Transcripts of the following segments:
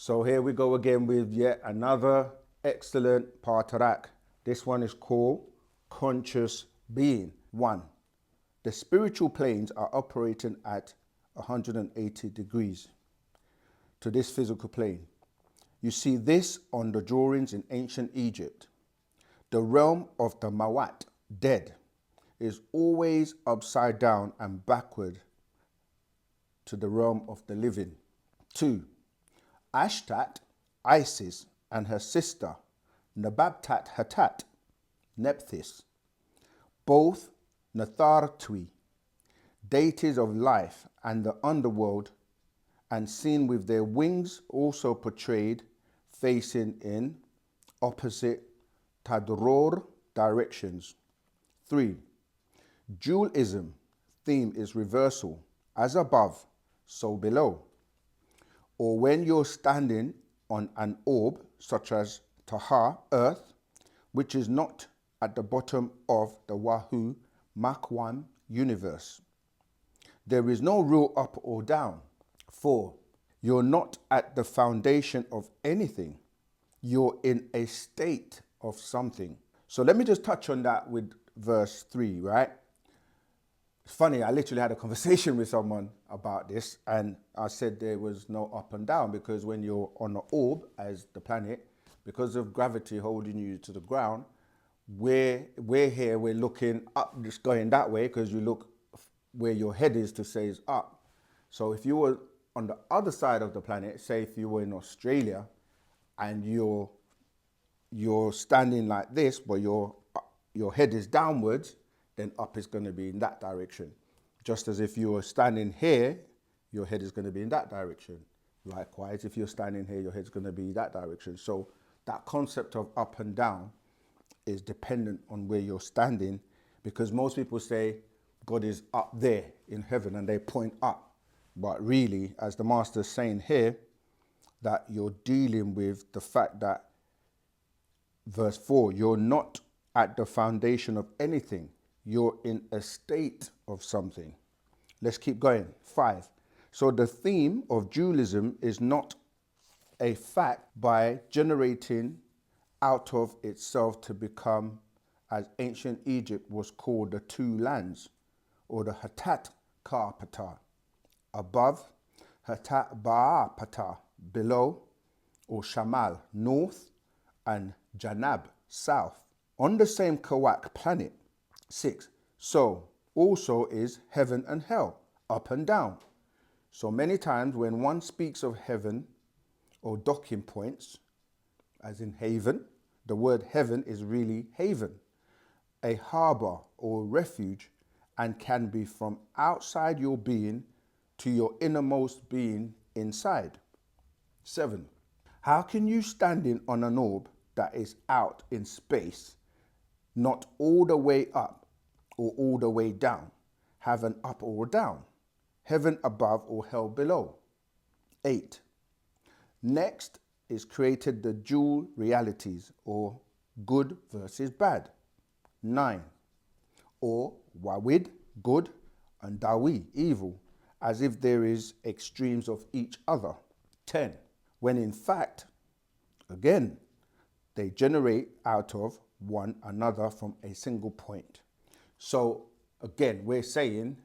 So here we go again with yet another excellent patarak. This one is called conscious being. 1. The spiritual planes are operating at 180 degrees to this physical plane. You see this on the drawings in ancient Egypt. The realm of the Mawat, dead, is always upside down and backward to the realm of the living. 2. Ashtat, Isis, and her sister, Nababtat Hatat, Nephthys, both Nathartwi, deities of life and the underworld, and seen with their wings also portrayed facing in opposite Tadror directions. 3. Dualism theme is reversal, as above, so below. Or when you're standing on an orb, such as Taha, earth, which is not at the bottom of the Wahoo Makwan universe. There is no real up or down. 4. You're not at the foundation of anything. You're in a state of something. So let me just touch on that with verse 3, right? It's funny, I literally had a conversation with someone about this, and I said there was no up and down, because when you're on an orb as the planet, because of gravity holding you to the ground, we're here, we're looking up, just going that way, because you look where your head is to say is up. So if you were on the other side of the planet, say if you were in Australia and you're standing like this, but your head is downwards, then up is going to be in that direction. Just as if you were standing here, your head is going to be in that direction. Likewise, if you're standing here, your head's going to be that direction. So that concept of up and down is dependent on where you're standing, because most people say God is up there in heaven and they point up. But really, as the Master's saying here, that you're dealing with the fact that, verse 4, you're not at the foundation of anything. You're in a state of something. Let's keep going. 5. So the theme of dualism is not a fact by generating out of itself to become, as ancient Egypt was called, the two lands, or the Hatat Karpata, above, Hatat Ba'apata, below, or Shamal, north, and Janab, south, on the same Kawak planet. 6. So also is heaven and hell, up and down. So many times when one speaks of heaven or docking points, as in haven, the word heaven is really haven, a harbor or refuge, and can be from outside your being to your innermost being inside. 7. How can you standing on an orb that is out in space, not all the way up or all the way down, have an up or down, heaven above or hell below? 8. Next is created the dual realities, or good versus bad. 9. Or wawid, good, and dawi, evil, as if there is extremes of each other. 10. When in fact, again, they generate out of one another from a single point. So again, we're saying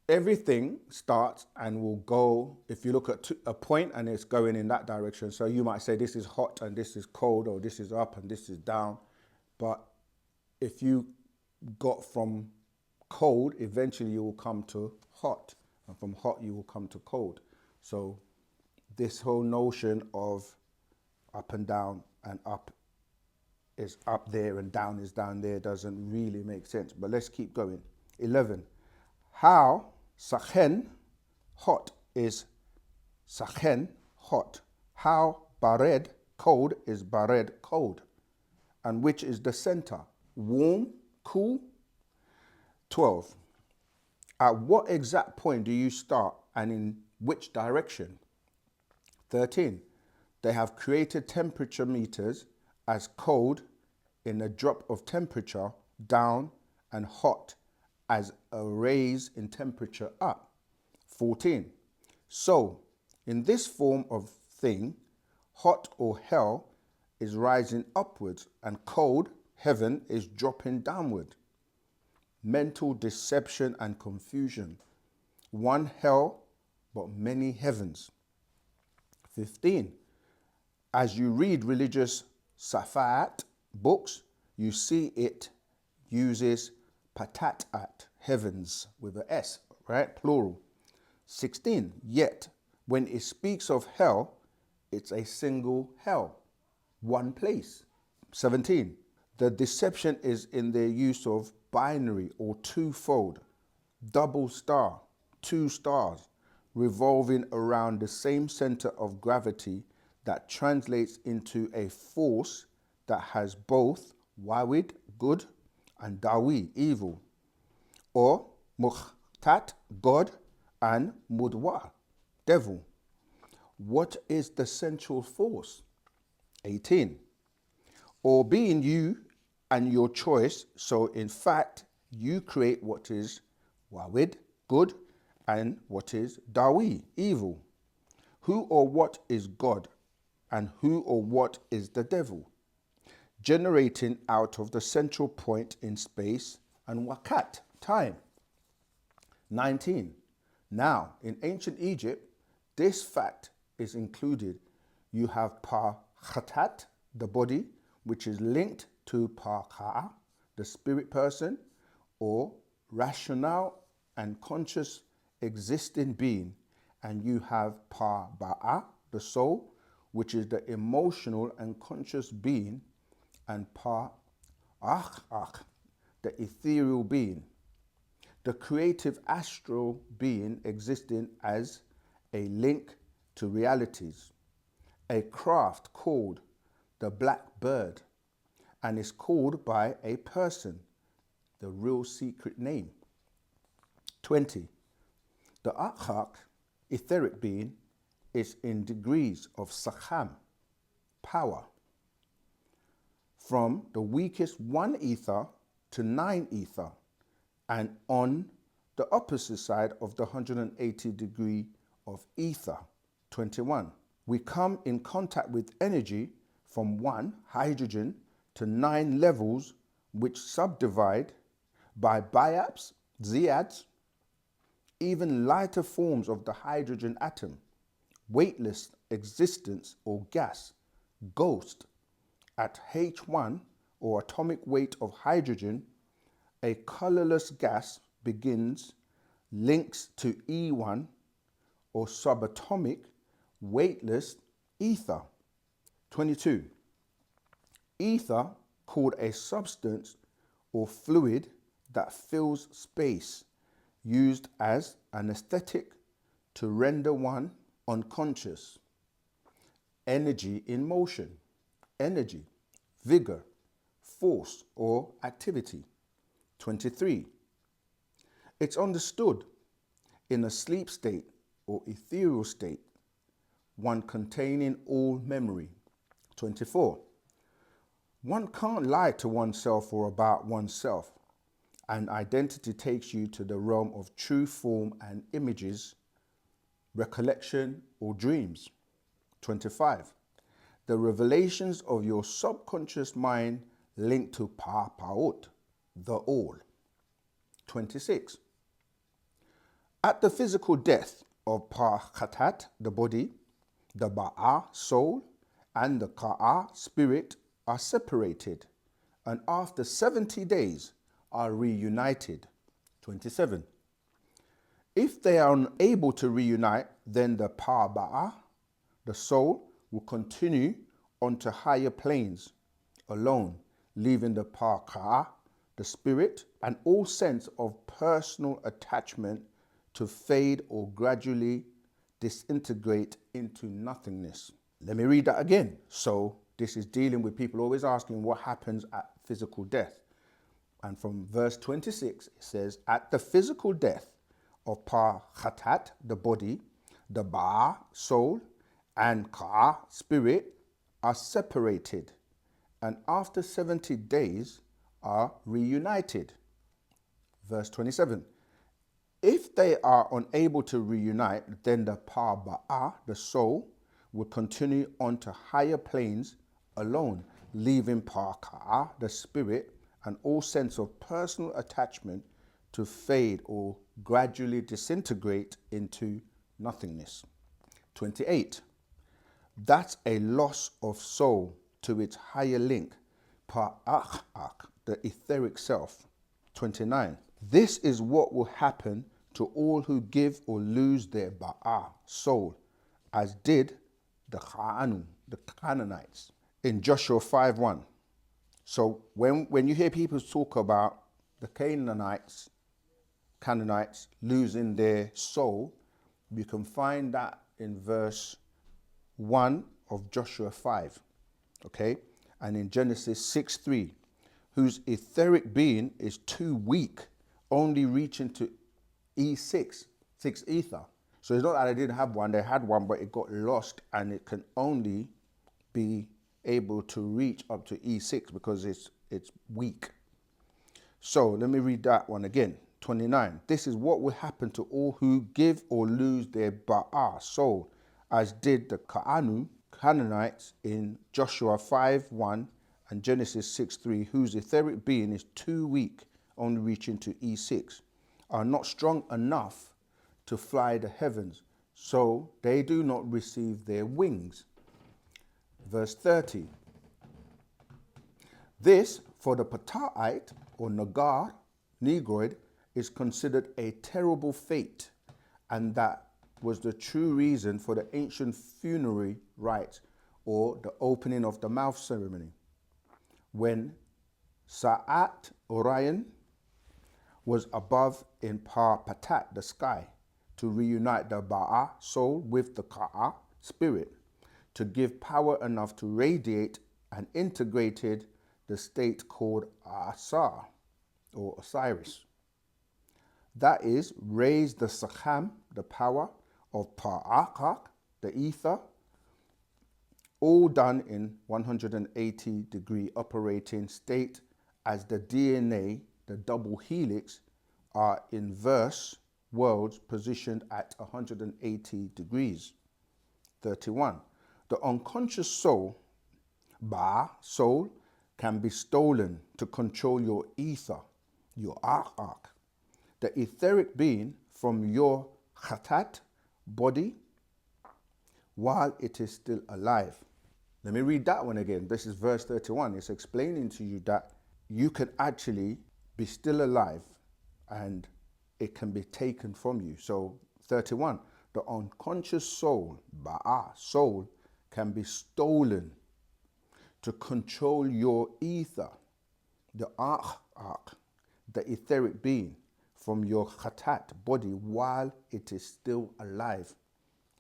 everything starts and will go, if you look at a point and it's going in that direction. So you might say this is hot and this is cold, or this is up and this is down. But if you got from cold, eventually you will come to hot, and from hot you will come to cold. So this whole notion of up and down, and up is up there and down is down there, doesn't really make sense. But let's keep going. 11. How sakhen, hot, is sakhen, hot. How bared, cold, is bared, cold. And which is the center? Warm, cool. 12. At what exact point do you start, and in which direction? 13. They have created temperature meters as cold in a drop of temperature down, and hot as a raise in temperature up. 14. So In this form of thing, hot or hell is rising upwards and cold, heaven, is dropping downward. Mental deception and confusion. One hell, but many heavens. 15. As you read religious safat books, you see it uses patat, heavens, with an S, right? Plural. 16. Yet, when it speaks of hell, it's a single hell, one place. 17. The deception is in their use of binary or twofold, double star, two stars, revolving around the same center of gravity that translates into a force that has both wawid, good, and dawi, evil, or mukhtat, God, and mudwa, devil. What is the central force? 18. Or being you and your choice, so in fact, you create what is wawid, good, and what is dawi, evil. Who or what is God, and who or what is the devil? Generating out of the central point in space and wakat, time. 19. Now, in ancient Egypt, this fact is included. You have pa-khatat, the body, which is linked to pa-ka'a, the spirit person, or rational and conscious existing being. And you have pa-ba'a, the soul, which is the emotional and conscious being, and pa-akh, the ethereal being, the creative astral being existing as a link to realities, a craft called the black bird, and is called by a person, the real secret name. 20. The akhak, etheric being, is in degrees of sakham, power, from the weakest 1 ether to 9 ether, and on the opposite side of the 180 degree of ether. 21. We come in contact with energy from 1 hydrogen to 9 levels, which subdivide by biaps, ziads, even lighter forms of the hydrogen atom, weightless existence or gas, ghost. At H1, or atomic weight of hydrogen, a colorless gas begins, links to E1, or subatomic, weightless ether. 22. Ether, called a substance or fluid that fills space, used as anesthetic to render one unconscious. Energy in motion, energy, vigor, force, or activity. 23. It's understood in a sleep state or ethereal state, one containing all memory. 24. One can't lie to oneself or about oneself, and identity takes you to the realm of true form and images, recollection, or dreams. 25. The revelations of your subconscious mind linked to Pa-Paut, the all. 26. At the physical death of Pa-Khatat, the body, the Ba'a, soul, and the Ka'a, spirit, are separated, and after 70 days are reunited. 27. If they are unable to reunite, then the Pa-Ba'a, the soul, will continue onto higher planes alone, leaving the Pa-Ka'a, the spirit, and all sense of personal attachment to fade or gradually disintegrate into nothingness. Let me read that again. So this is dealing with people always asking what happens at physical death. And from verse 26, it says, at the physical death of Pa-Khatat, the body, the Ba, soul, and Ka, spirit, are separated, and after 70 days are reunited. Verse 27. If they are unable to reunite, then the Paba'a, the soul, will continue on to higher planes alone, leaving Paka'a, the spirit, and all sense of personal attachment to fade or gradually disintegrate into nothingness. 28. That's a loss of soul to its higher link, Pa'ach, the etheric self. 29. This is what will happen to all who give or lose their Ba'a, soul, as did the Ka'anu, the Canaanites, in Joshua 5:1. So when you hear people talk about the Canaanites losing their soul, you can find that in verse 1 of Joshua 5, okay? And in Genesis 6:3, whose etheric being is too weak, only reaching to E6, 6 ether. So it's not that they didn't have one, they had one, but it got lost and it can only be able to reach up to E6 because it's weak. So let me read that one again. 29. This is what will happen to all who give or lose their Ba'a, soul, as did the Canaanites in Joshua 5:1 and Genesis 6:3, whose etheric being is too weak, only reaching to E6, are not strong enough to fly the heavens, so they do not receive their wings. Verse 30. This, for the Pata'ite or Nagar, Negroid, is considered a terrible fate, and that was the true reason for the ancient funerary rites or the opening of the mouth ceremony. When Sa'at Orion was above in Pa Patat, the sky, to reunite the Ba'a, soul, with the Ka'a, spirit, to give power enough to radiate and integrated the state called Asar, or Osiris. That is, raise the Sakham, the power of Pa'akak, the ether, all done in 180-degree operating state as the DNA, the double helix, are inverse worlds positioned at 180 degrees. 31. The unconscious soul, Ba, soul, can be stolen to control your ether, your Akak, the etheric being from your Khatat, body, while it is still alive. Let me read that one again. This is verse 31. It's explaining to you that you can actually be still alive and it can be taken from you. So 31, the unconscious soul, Ba'a, soul, can be stolen to control your ether, the Akh, the etheric being, from your Khatat, body, while it is still alive.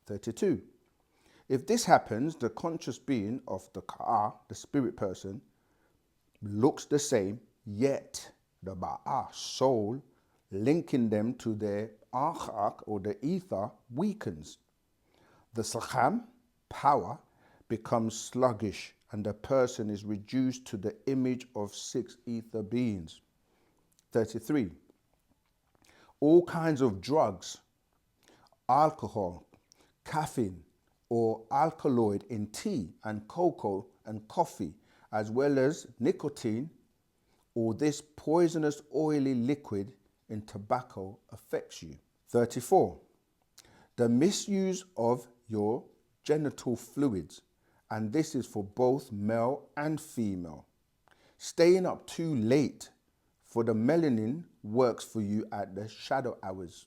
32. If this happens, the conscious being of the Ka'a, the spirit person, looks the same, yet the Ba'a, soul, linking them to their Akhak, or the ether, weakens. The Sakham, power, becomes sluggish and the person is reduced to the image of 6 ether beings. 33. All kinds of drugs, alcohol, caffeine, or alkaloid in tea and cocoa and coffee, as well as nicotine, or this poisonous oily liquid in tobacco affects you. 34. The misuse of your genital fluids, and this is for both male and female. Staying up too late, for the melanin works for you at the shadow hours.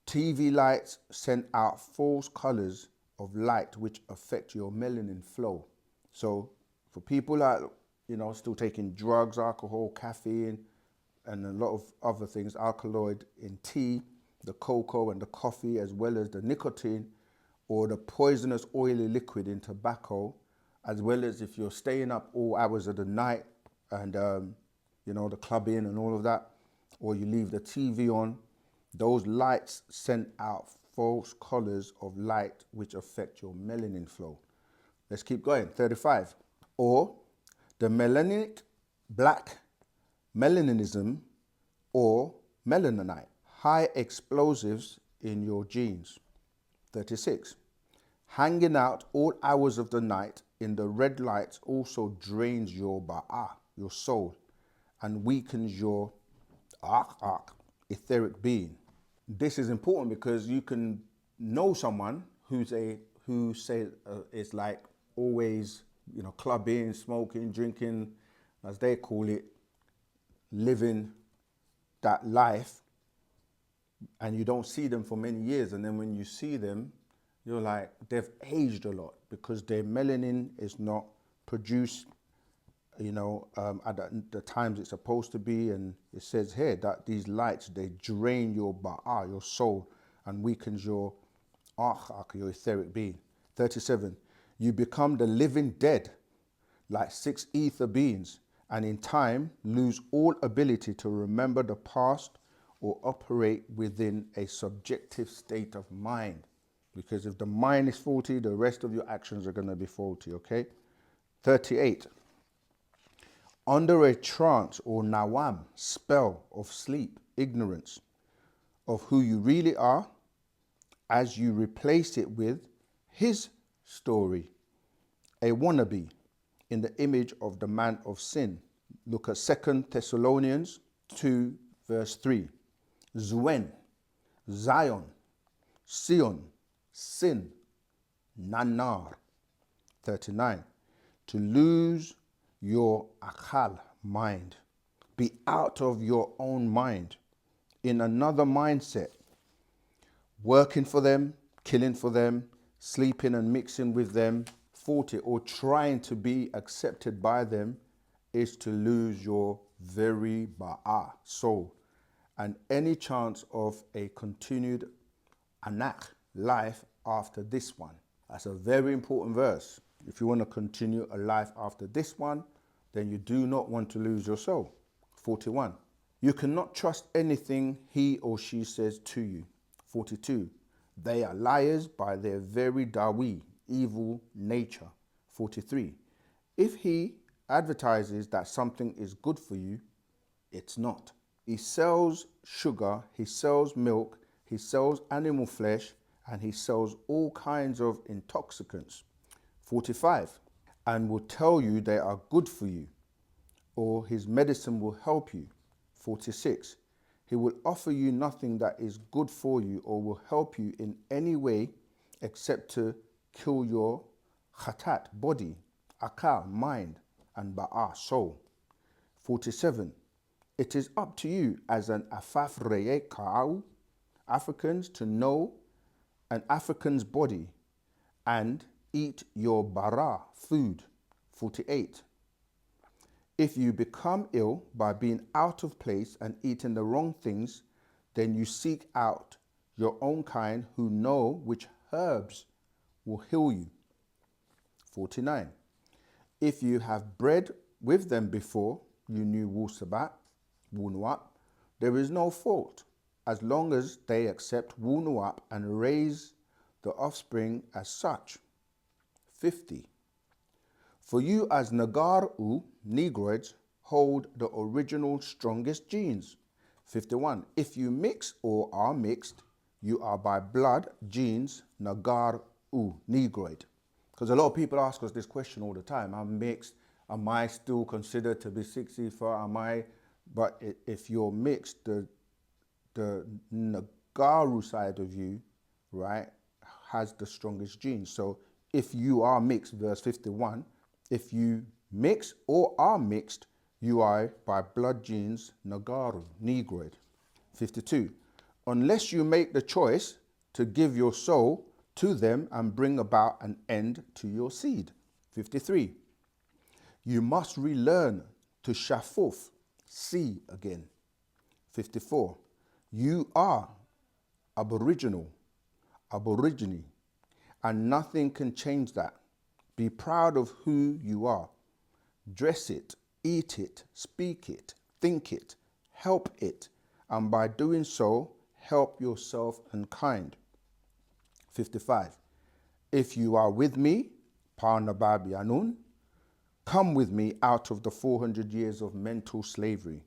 TV lights send out false colors of light which affect your melanin flow. So for people that, still taking drugs, alcohol, caffeine, and a lot of other things, alkaloid in tea, the cocoa and the coffee, as well as the nicotine or the poisonous oily liquid in tobacco, as well as if you're staying up all hours of the night and, the clubbing and all of that, or you leave the TV on, those lights send out false colors of light which affect your melanin flow. Let's keep going. 35. Or the melanic black melaninism or melanite, high explosives in your genes. 36. Hanging out all hours of the night in the red lights also drains your ba'ah, your soul, and weakens your etheric being. This is important because you can know someone who is like always, clubbing, smoking, drinking, as they call it, living that life, and you don't see them for many years, and then when you see them, you're like, they've aged a lot because their melanin is not produced, at the times it's supposed to be. And it says here that these lights, they drain your ba'ah, your soul, and weakens your your etheric being. 37. You become the living dead, like 6 ether beings, and in time lose all ability to remember the past or operate within a subjective state of mind. Because if the mind is faulty, the rest of your actions are going to be faulty, okay? 38. Under a trance or nawam, spell of sleep, ignorance of who you really are, as you replace it with his story, a wannabe in the image of the man of sin. Look at 2 Thessalonians 2 verse 3. Zuen, Zion, Sion, sin, nanar. 39. To lose your akal, mind. Be out of your own mind, in another mindset. Working for them, killing for them, sleeping and mixing with them, 40, or trying to be accepted by them, is to lose your very ba'ah, soul, and any chance of a continued anak, life after this one. That's a very important verse. If you want to continue a life after this one, then you do not want to lose your soul. 41. You cannot trust anything he or she says to you. 42. They are liars by their very dawi, evil nature. 43. If he advertises that something is good for you, it's not. He sells sugar, he sells milk, he sells animal flesh, and he sells all kinds of intoxicants. 45. And will tell you they are good for you, or his medicine will help you. 46. He will offer you nothing that is good for you or will help you in any way except to kill your khatat, body, akal, mind, and ba'ah, soul. 47. It is up to you as an afaf reye ka'au, Africans, to know an African's body and eat your bara, food. 48. If you become ill by being out of place and eating the wrong things, then you seek out your own kind who know which herbs will heal you. 49. If you have bred with them before you knew Wu-Sabat, Wu-Nuap, there is no fault, as long as they accept Wu-Nuap and raise the offspring as such. 50. For you as Nagar-U, Negroids, hold the original strongest genes. 51. If you mix or are mixed, you are by blood, genes, Nagar-U, Negroid. Because a lot of people ask us this question all the time. I'm mixed. Am I still considered to be 64? Am I? But if you're mixed, the Nagaru side of you, right, has the strongest genes. So if you are mixed, verse 51, if you mix or are mixed, you are by blood genes, Nagaru, Negroid. 52. Unless you make the choice to give your soul to them and bring about an end to your seed. 53. You must relearn to shafuf, see again. 54. You are aboriginal, aborigine, and nothing can change that. Be proud of who you are. Dress it, eat it, speak it, think it, help it, and by doing so, help yourself and kind. 55. If you are with me, Parnababi Anun, come with me out of the 400 years of mental slavery.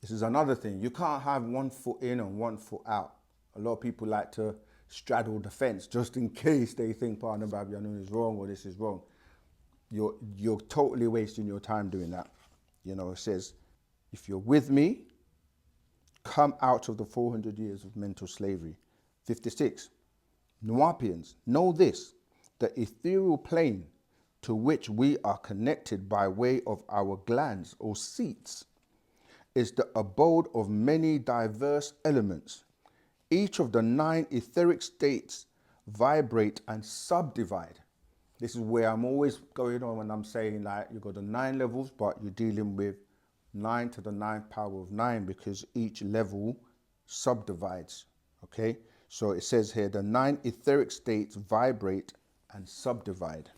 This is another thing. You can't have one foot in and one foot out. A lot of people like to straddle the fence just in case they think Partner Babylon is wrong or this is wrong. You're totally wasting your time doing that. You know, it says, if you're with me, come out of the 400 years of mental slavery. 56. Nuapians, know this, the ethereal plane to which we are connected by way of our glands or seats is the abode of many diverse elements. Each of the 9 etheric states vibrate and subdivide. This is where I'm always going on when I'm saying like you've got the 9 levels, but you're dealing with 9 to the 9th power of 9 because each level subdivides. Okay, so it says here the 9 etheric states vibrate and subdivide.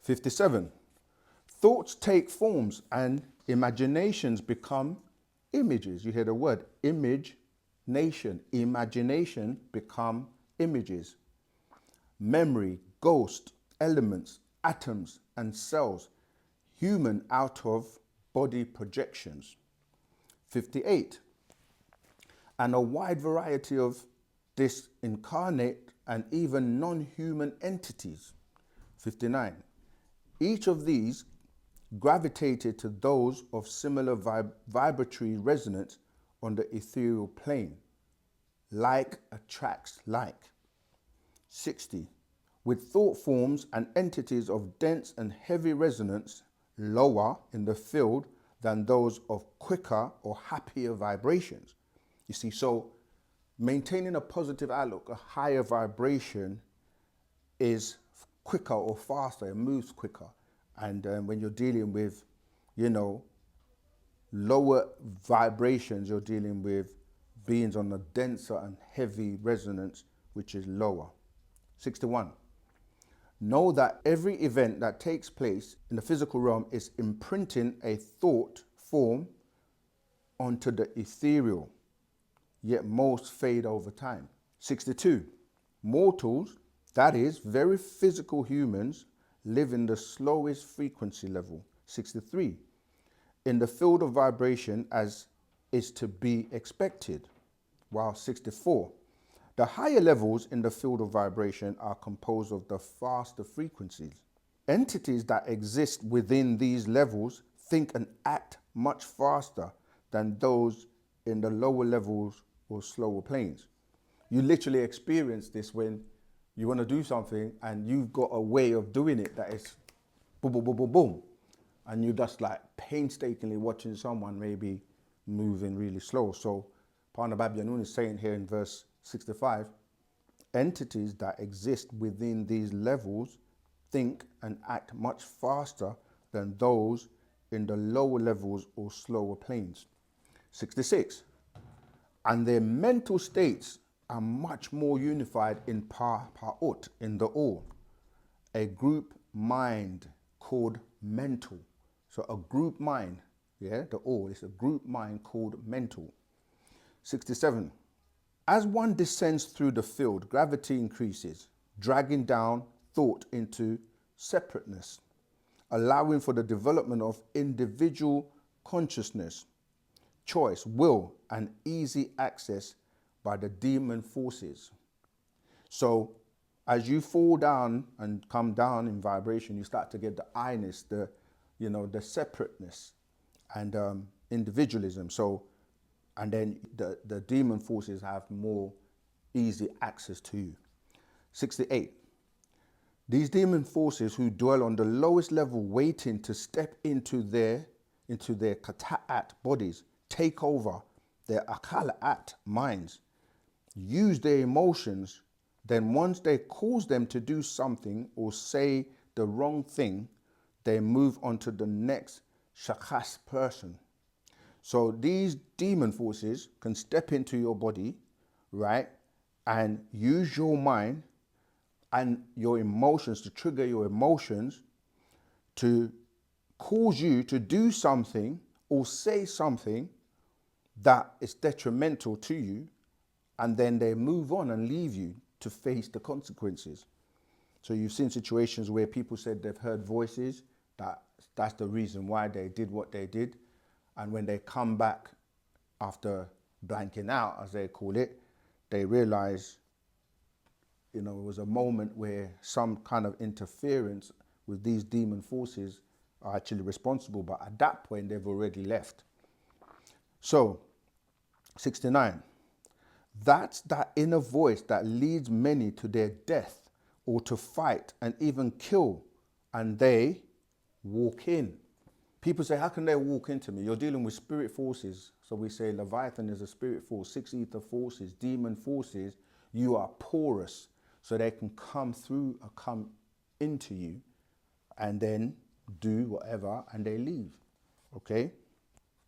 57. Thoughts take forms and imaginations become images. You hear the word image, nation, imagination become images. Memory, ghost, elements, atoms and cells, human out of body projections. 58. And a wide variety of disincarnate and even non-human entities. 59. Each of these gravitated to those of similar vibratory resonance on the ethereal plane. Like attracts like. 60. With thought forms and entities of dense and heavy resonance lower in the field than those of quicker or happier vibrations. You see, so maintaining a positive outlook, a higher vibration is quicker or faster, it moves quicker. And when you're dealing with, you know, lower vibrations, you're dealing with beings on a denser and heavy resonance, which is lower. 61. Know that every event that takes place in the physical realm is imprinting a thought form onto the ethereal, yet most fade over time. 62. Mortals, that is, very physical humans, live in the slowest frequency level. 63. In the field of vibration as is to be expected. While 64. The higher levels in the field of vibration are composed of the faster frequencies. Entities that exist within these levels think and act much faster than those in the lower levels or slower planes. You literally experience this when you want to do something and you've got a way of doing it that is boom, boom, boom, boom, boom. And you're just like painstakingly watching someone maybe moving really slow. So Partner Babyanun is saying here in verse 65, entities that exist within these levels think and act much faster than those in the lower levels or slower planes. 66. And their mental states are much more unified in pa'ut, in the all, a group mind called mental. So a group mind, yeah, the all is a group mind called mental. 67. As one descends through the field, gravity increases, dragging down thought into separateness, allowing for the development of individual consciousness, choice, will, and easy access by the demon forces. So as you fall down and come down in vibration, you start to get the I-ness, the separateness and individualism. So, and then the demon forces have more easy access to you. 68. These demon forces who dwell on the lowest level waiting to step into their kata'at bodies, take over their akala'at minds, use their emotions, then once they cause them to do something or say the wrong thing, they move on to the next shakhas person. So these demon forces can step into your body, right, and use your mind and your emotions to trigger your emotions to cause you to do something or say something that is detrimental to you, and then they move on and leave you to face the consequences. So you've seen situations where people said they've heard voices, that's the reason why they did what they did. And when they come back after blanking out, as they call it, they realize, it was a moment where some kind of interference with these demon forces are actually responsible, but at that point they've already left. So, 69. That's that inner voice that leads many to their death or to fight and even kill, and they walk in. People say, how can they walk into me? You're dealing with spirit forces. So we say Leviathan is a spirit force, 6 ether forces, demon forces. You are porous, so they can come through or come into you and then do whatever and they leave. Okay?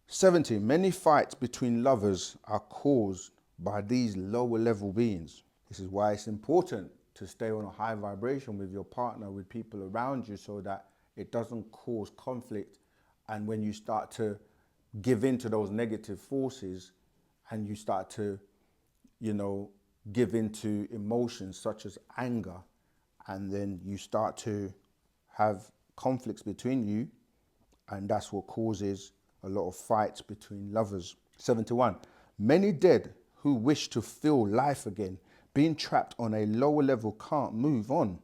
70. Many fights between lovers are caused by these lower level beings. This is why it's important to stay on a high vibration with your partner, with people around you, so that it doesn't cause conflict. And when you start to give in to those negative forces and you start to, give in to emotions such as anger, and then you start to have conflicts between you, and that's what causes a lot of fights between lovers. 71. Many dead who wish to feel life again, being trapped on a lower level, can't move on.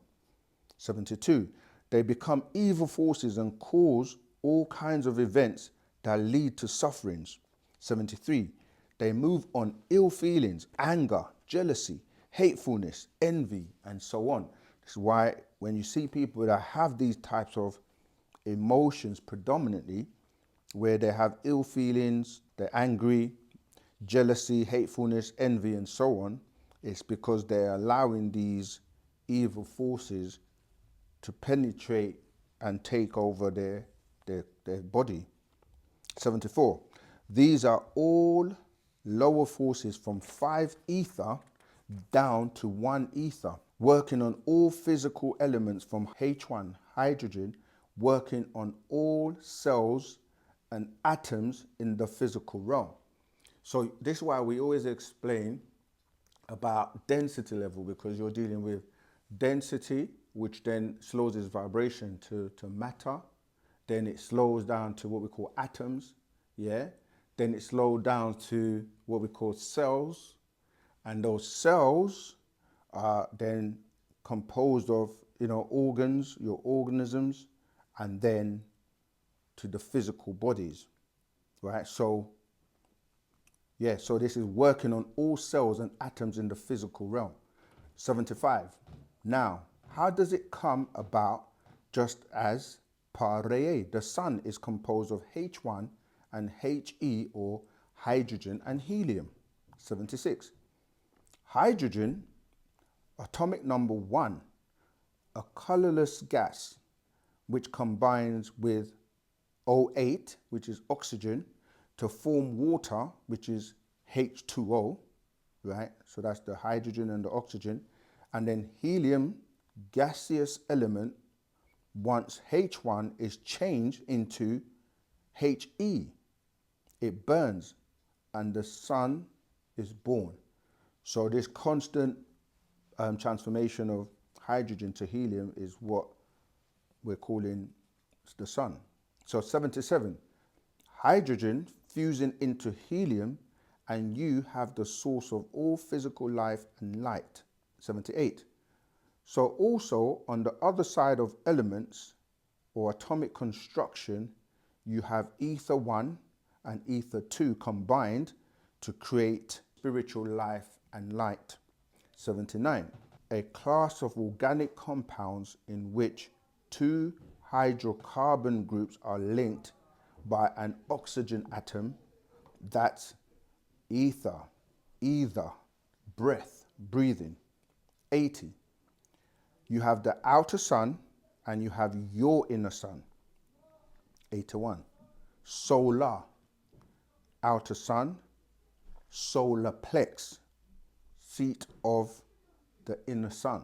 72. They become evil forces and cause all kinds of events that lead to sufferings. 73. They move on ill feelings, anger, jealousy, hatefulness, envy, and so on. This is why when you see people that have these types of emotions predominantly, where they have ill feelings, they're angry, jealousy, hatefulness, envy, and so on, it's because they're allowing these evil forces to penetrate and take over their body. 74. These are all lower forces from 5 ether down to 1 ether, working on all physical elements from H1, hydrogen, working on all cells and atoms in the physical realm. So this is why we always explain about density level, because you're dealing with density, which then slows its vibration to matter. Then it slows down to what we call atoms, yeah? Then it slows down to what we call cells. And those cells are then composed of, organs, your organisms, and then to the physical bodies, right? So this is working on all cells and atoms in the physical realm. 75. Now, how does it come about? Just as par reye, the sun is composed of H1 and He, or hydrogen and helium. 76. Hydrogen, atomic number 1, a colorless gas, which combines with O8, which is oxygen, to form water, which is H2O, right? So that's the hydrogen and the oxygen. And then helium, gaseous element, once H1 is changed into He, it burns and the sun is born. So this constant transformation of hydrogen to helium is what we're calling the sun. So 77, hydrogen fusing into helium, and you have the source of all physical life and light. 78. So also on the other side of elements or atomic construction, you have ether 1 and ether 2 combined to create spiritual life and light. 79. A class of organic compounds in which 2 hydrocarbon groups are linked by an oxygen atom. That's ether, breath, breathing. 80. You have the outer sun and you have your inner sun. 81. Solar, outer sun, solar plex, seat of the inner sun.